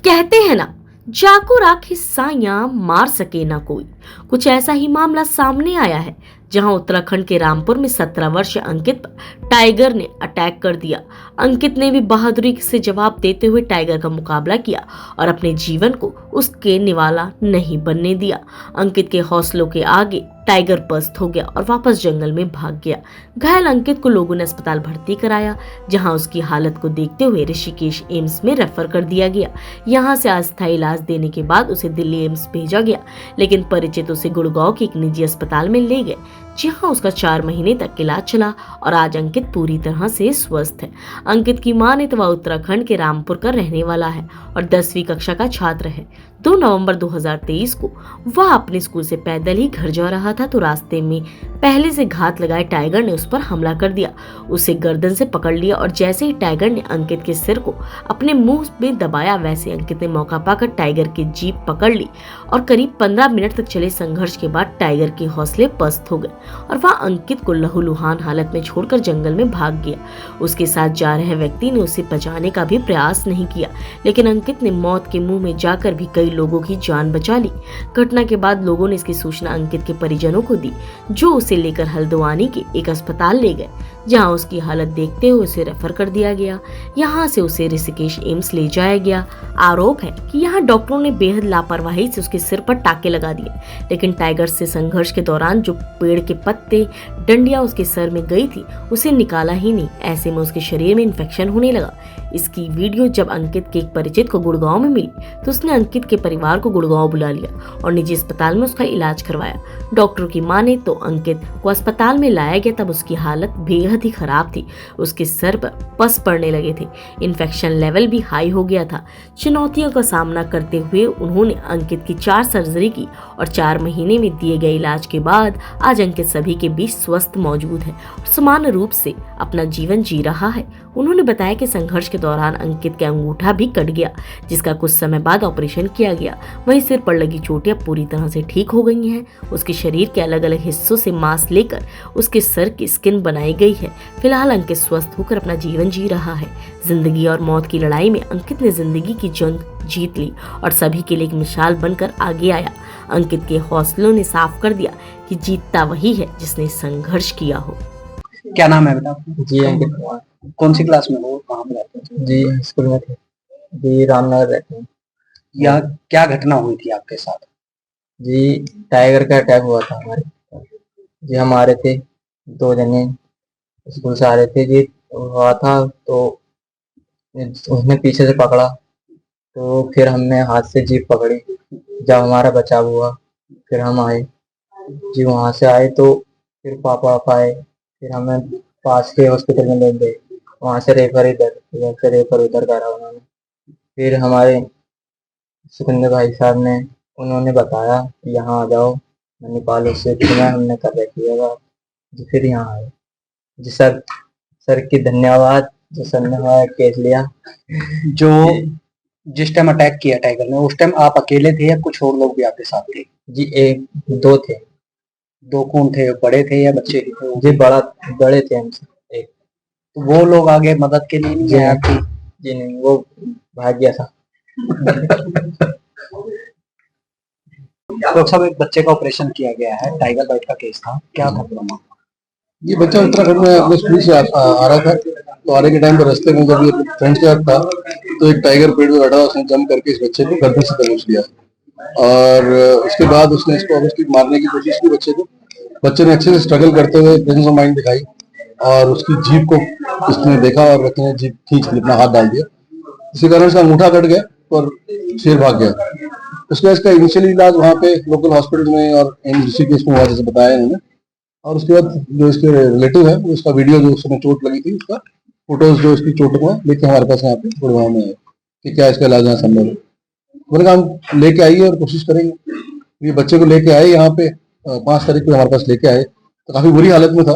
कहते हैं ना, जाको राखी साइयां मार सके ना कोई। कुछ ऐसा ही मामला सामने आया है, जहां उत्तराखंड के रामपुर में 17 वर्षीय अंकित पर टाइगर ने अटैक कर दिया। अंकित ने भी बहादुरी से जवाब देते हुए टाइगर का मुकाबला किया और अपने जीवन को उसके निवाला नहीं बनने दिया। अंकित के हौसलों के आगे टाइगर पस्त हो गया और वापस जंगल में भाग गया। घायल अंकित को लोगों ने अस्पताल भर्ती कराया, जहां उसकी हालत को देखते हुए ऋषिकेश एम्स में रेफर कर दिया गया। यहां से अस्थायी इलाज देने के बाद उसे दिल्ली एम्स भेजा गया, लेकिन परिचित उसे गुड़गांव के एक निजी अस्पताल में ले गए, जहां उसका 4 महीने तक इलाज चला और आज अंकित पूरी तरह से स्वस्थ है। अंकित की माने तो वह उत्तराखंड के रामपुर का रहने वाला है और 10वीं कक्षा का छात्र है। 2 नवंबर 2023 को वह अपने स्कूल से पैदल ही घर जा रहा था तो रास्ते में पहले से घात लगाए टाइगर ने उस पर हमला कर दिया। उसे गर्दन से पकड़ लिया और जैसे ही टाइगर ने अंकित के सिर को अपने मुंह में दबाया, वैसे अंकित ने मौका पाकर टाइगर की जीभ पकड़ ली और करीब 15 मिनट तक चले संघर्ष के बाद टाइगर के हौसले पस्त हो गए और वह अंकित को लहूलुहान हालत में छोड़कर जंगल में भाग गया। उसके साथ जा रहे व्यक्ति ने उसे बचाने का भी प्रयास नहीं किया, लेकिन अंकित ने मौत के मुंह में जाकर भी कई लोगों की जान बचा ली। घटना के बाद लोगों ने इसकी सूचना अंकित के परिजनों को दी, जो उसे लेकर हल्द्वानी के एक अस्पताल ले गए, जहां उसकी हालत देखते हुए उसे रेफर कर दिया गया। यहां से उसे ऋषिकेश एम्स ले जाया गया। आरोप है कि यहां डॉक्टरों ने बेहद लापरवाही से उसके सिर पर टाके लगा दिए, लेकिन टाइगर से संघर्ष के दौरान जो पेड़ के पत्ते डंडियां उसके सर में गई थी, उसे निकाला ही नहीं। ऐसे में उसके शरीर में इन्फेक्शन होने लगा। इसकी वीडियो जब अंकित के एक परिचित को गुड़गांव में मिली तो उसने अंकित के परिवार को गुड़गांव बुला लिया और निजी अस्पताल में उसका इलाज करवाया। डॉक्टर की माने तो अंकित को अस्पताल में लाया गया तब उसकी हालत बेहद ही खराब थी। उसके सर पर पस पड़ने लगे थे, इन्फेक्शन लेवल भी हाई हो गया था। चुनौतियों का सामना करते हुए उन्होंने अंकित की 4 सर्जरी की और 4 महीने में दिए गए इलाज के बाद आज अंकित सभी के बीच स्वस्थ मौजूद है और समान रूप से अपना जीवन जी रहा है। उन्होंने बताया कि संघर्ष के दौरान अंकित का अंगूठा भी कट गया, जिसका कुछ समय बाद ऑपरेशन किया गया। वहीं सिर पर लगी चोटें पूरी तरह से ठीक हो गई हैं। उसके शरीर के अलग अलग हिस्सों से मांस लेकर उसके सर की स्किन बनाई गई है। फिलहाल अंकित स्वस्थ होकर अपना जीवन जी रहा है। जिंदगी और मौत की लड़ाई में अंकित ने जिंदगी की जंग जीत ली और सभी के लिए एक मिसाल बनकर आगे आया। अंकित के हौसलों ने साफ कर दिया कि जीतता वही है जिसने संघर्ष किया हो। क्या नाम है बेटा आपका? जी अंकित कुमार। कौन सी क्लास में हो, कहाँ पे रहते हो? जी स्कूल में थे। जी रामनगर रहते हैं। या क्या घटना हुई थी आपके साथ? जी टाइगर का अटैक हुआ था हमारे। जी हम आ रहे थे, 2 जने स्कूल से आ रहे थे। जी हुआ था तो उसने पीछे से पकड़ा, तो फिर हमने हाथ से जीप पकड़ी। जब हमारा बचाव हुआ फिर हम आए। जी वहाँ से आए तो फिर पापा आए, फिर हमें पास के हॉस्पिटल में ले गए। वहाँ से रेफर इधर, इधर से रेफर उधर करा उन्होंने। फिर हमारे सुखिंदर भाई साहब ने उन्होंने बताया कि यहाँ आ जाओ, नेपाल से सुना हमने कर रखी है बात। जी फिर यहाँ आए। जी सर की धन्यवाद जो सर ने हमारा केस लिया। जो जिस टाइम अटैक किया टाइगर ने, उस टाइम आप अकेले थे या कुछ और लोग भी आपके साथ थे? जी 1-2 थे। 2 कौन थे, बड़े थे या बच्चे थे? जी बड़े थे हमसे एक। तो वो लोग आगे मदद के लिए नहीं आए आपकी? जी नहीं, वो भाग गया था। तो सब एक बच्चे का ऑपरेशन किया गया है, टाइगर बाइट का केस था, क्या था पूरा मामला? ये बच्चा उत्तराखंड में अपने स्कूल से आ रहा था, तो आने के टाइम पे रास्ते में जब ये फ्रेंड्स के साथ था तो एक टाइगर पेड़ पे बैठा, उसने जंप करके इस बच्चे को गर्दन से दबोच लिया और उसके बाद उसने इसको ऑब्वियसली मारने की कोशिश की बच्चे को। बच्चे ने अच्छे से स्ट्रगल करते हुए प्रेजेंस ऑफ माइंड दिखाई और उसकी जीभ को उसने देखा और बच्चे ने जीभ खींच ली, अपना हाथ डाल दिया। इसी कारण उसका अंगूठा कट गया और शेर भाग गया। उसके बाद इसका इनिशियली इलाज वहाँ पे लोकल हॉस्पिटल में और ऋषिकेश में हुआ, जैसे बताया इन्होंने। और उसके बाद जो इसके रिलेटिव है उसका वीडियो, जो उसमें चोट लगी थी उसका फोटोज, जो इसकी चोट को लेके हमारे पास यहाँ पे गुड़गांव में है कि क्या इसका इलाज यहाँ संभव है। मैंने कहा हम लेके आइए और कोशिश करेंगे। ये बच्चे को लेके आए यहाँ पे 5 तारीख को हमारे पास लेके आए, तो काफी बुरी हालत में था।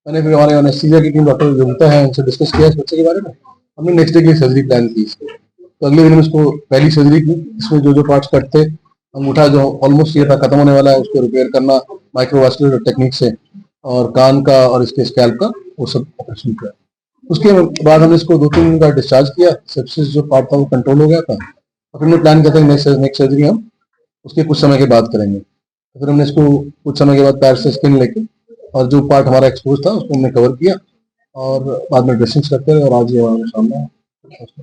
मैंने फिर हमारे एनेस्थीसिया की टीम, डॉक्टर योगिता है, उनसे डिस्कस किया इस बच्चे के बारे में। हमने नेक्स्ट डे की सर्जरी प्लान की इसको। तो अगले दिन उसको पहली सर्जरी की, इसमें जो जो पार्ट्स कट थे, अंगूठा जो ऑलमोस्ट ये था खत्म होने वाला है, उसको रिपेयर करना माइक्रोवास्कुलर टेक्निक से, और कान का और इसके स्कैल्प का वो सब ऑपरेशन किया। उसके बाद हमने इसको 2-3 दिन का डिस्चार्ज किया। सेप्सिस जो पार्ट था वो कंट्रोल हो गया था और फिर हमने प्लान किया था नेक्स्ट सर्जरी हम उसके कुछ समय के बाद करेंगे। तो फिर हमने इसको कुछ समय के बाद पैर से स्किन लेके और जो पार्ट हमारा एक्सपोज था उसको हमने कवर किया और बाद में ड्रेसिंग करते रहे और आज ये हमारे सामने है।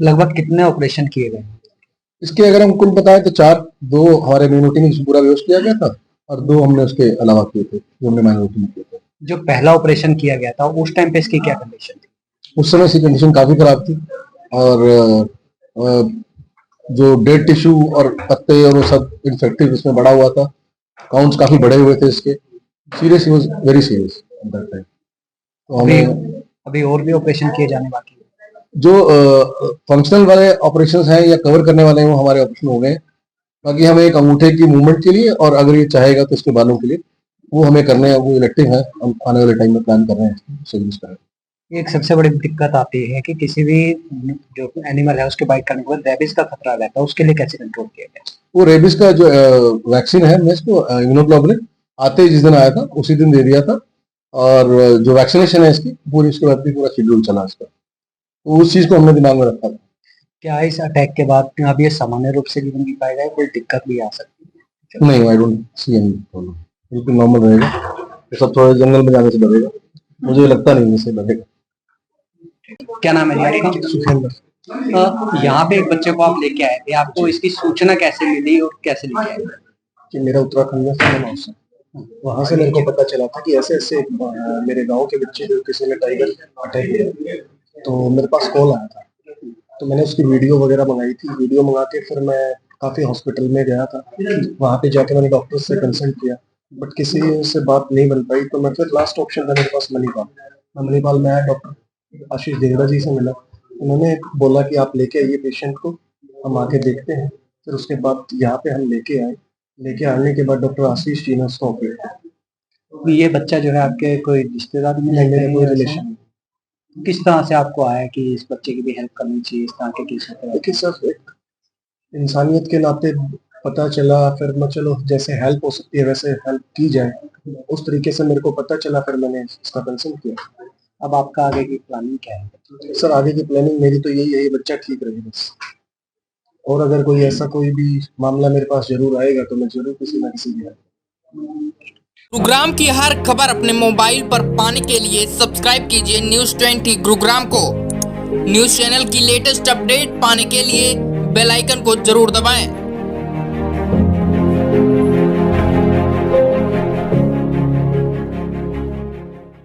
लगभग कितने ऑपरेशन किए गए? इसके अगर हम कुल बताएं तो 4, 2 हमारे इम्यूनिटी में पूरा बेहोश किया गया था और 2 हमने उसके अलावा किए थे जो हमने माइनॉरिटी में किए थे। जो पहला ऑपरेशन किया गया था उस टाइम पे इसकी क्या कंडीशन थी? उस समय इसकी कंडीशन काफी खराब थी और जो डेड टिश्यू और पत्ते और वो सब इन्फेक्टिव इसमें बढ़ा हुआ था, काउंट्स काफी बढ़े हुए थे इसके, serious, he was very serious at that time. तो हमें अभी और भी ऑपरेशन किए जाने बाकी हैं। जो फंक्शनल वाले ऑपरेशंस हैं या कवर करने वाले हैं वो हमारे ऑपरेशन हो गए। बाकी हमें एक अंगूठे की मूवमेंट के लिए और अगर ये चाहेगा तो इसके बालों के लिए वो हमें करने हैं, वो इलेक्टिव है, हम आने वाले टाइम में प्लान कर रहे हैं सर्विस का। एक सबसे बड़ी दिक्कत आती है कि किसी भी जो एनिमल है उसके बाइट करने के बाद रेबिस का खतरा रहता है, उसके लिए कैसे कंट्रोल किया गया? वो रेबिस का जो वैक्सीन है हमने इसको इम्यूनोग्लोबुलिन आते ही जिस दिन आया था उसी दिन दे दिया था और जो वैक्सीनेशन है इसकी पूरी उसके बाद भी पूरा शेड्यूल चला इसका, तो उस चीज को हमने दिमाग में रखा था। क्या इस अटैक के बाद अब ये सामान्य रूप से जीवन जी पाएगा, कोई दिक्कत भी आ सकती है? नहीं, I don't see any problem, बिल्कुल नॉर्मल रहेगा। तो सब थोड़े जंगल में जाने से डरेगा, मुझे लगता नहीं इससे डरेगा। क्या नाम है आपका? सुखेंद्र। यहाँ पे एक बच्चे को आप लेके आए थे, आपको इसकी सूचना कैसे मिली और कैसे लेके आए? कि मेरा उत्तराखंड में फार्म हाउस है, वहाँ से मेरे को पता चला था कि ऐसे ऐसे मेरे गांव के बच्चे को किसी ने टाइगर अटैक किया, तो मेरे पास कॉल आया था। तो मैंने उसकी वीडियो वगैरह मंगाई थी, वीडियो मंगा के फिर मैं काफ़ी हॉस्पिटल में गया था, वहाँ पे जाके मैंने डॉक्टर से कंसल्ट किया, बट किसी से बात नहीं बन पाई। तो मैं फिर लास्ट ऑप्शन था मेरे पास मणिपाल में आया, डॉक्टर आशीष देवड़ा जी से मिला, उन्होंने बोला कि आप लेके आइए पेशेंट को, हम आके देखते हैं। फिर उसके बाद यहाँ पे हम लेके आए, लेके आने के बाद डॉक्टर आशीष जी ने उसको ऑपरेट किया। ये बच्चा जो है आपके कोई रिश्तेदार में नहीं, मेरे कोई रिलेशन नहीं। किस तरह से आपको आया कि इस बच्चे की भी हेल्प करनी चाहिए, इस तरह के केस होते हैं? देखिए सर, एक इंसानियत के नाते पता चला, फिर मैं चलो जैसे हेल्प हो सकती है वैसे हेल्प की जाए, उस तरीके से मेरे को पता चला, फिर मैंने इसका कंसल्ट किया। अब आपका आगे की प्लानिंग क्या है? सर आगे की प्लानिंग मेरी तो यही है, ये बच्चा ठीक रहे बस, और अगर कोई ऐसा कोई भी मामला मेरे पास जरूर आएगा तो मैं जरूर किसी ना किसी की गुरुग्राम की हर खबर अपने मोबाइल पर पाने के लिए सब्सक्राइब कीजिए न्यूज़ 20 गुरुग्राम को। न्यूज़ चैनल की लेटेस्ट अपडेट पाने के लिए बेल आइकन को जरूर दबाएं।